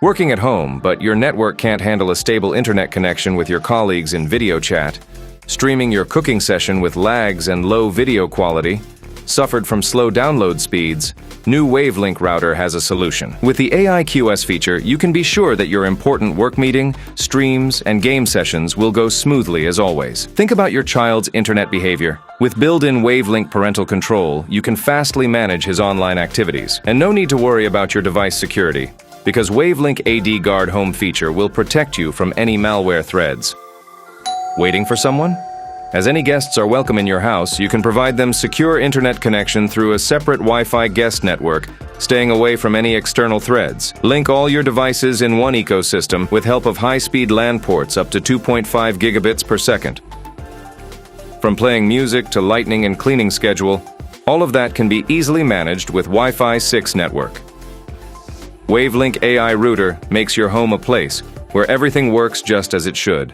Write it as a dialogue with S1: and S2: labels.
S1: Working at home, but your network can't handle a stable internet connection with your colleagues in video chat, streaming your cooking session with lags and low video quality, suffered from slow download speeds, new WAVLINK router has a solution. With the AI QoE feature, you can be sure that your important work meeting, streams, and game sessions will go smoothly as always. Think about your child's internet behavior. With built-in WAVLINK parental control, you can fastly manage his online activities. And no need to worry about your device security, because WAVLINK AD Guard Home feature will protect you from any malware threads. Waiting for someone? As any guests are welcome in your house, you can provide them secure internet connection through a separate Wi-Fi guest network, staying away from any external threads. Link all your devices in one ecosystem with help of high-speed LAN ports up to 2.5 gigabits per second. From playing music to lighting and cleaning schedule, all of that can be easily managed with Wi-Fi 6 network. WAVLINK AI Router makes your home a place where everything works just as it should.